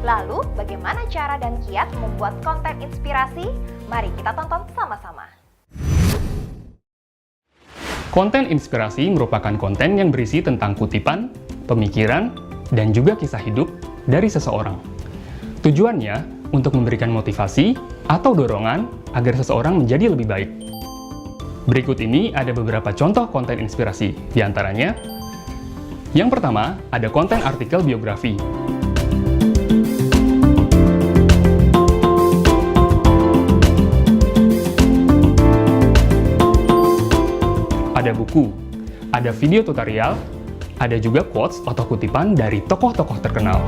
Lalu, bagaimana cara dan kiat membuat konten inspirasi? Mari kita tonton sama-sama. Konten inspirasi merupakan konten yang berisi tentang kutipan, pemikiran, dan juga kisah hidup dari seseorang. Tujuannya untuk memberikan motivasi atau dorongan agar seseorang menjadi lebih baik. Berikut ini ada beberapa contoh konten inspirasi, di antaranya: yang pertama, ada konten artikel biografi. Ada buku, ada video tutorial, ada juga quotes atau kutipan dari tokoh-tokoh terkenal.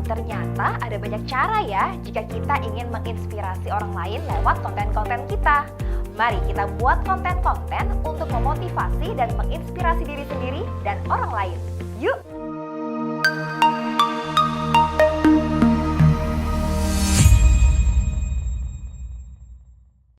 Ternyata ada banyak cara ya jika kita ingin menginspirasi orang lain lewat konten-konten kita. Mari kita buat konten-konten untuk memotivasi dan menginspirasi diri sendiri dan orang lain. Yuk!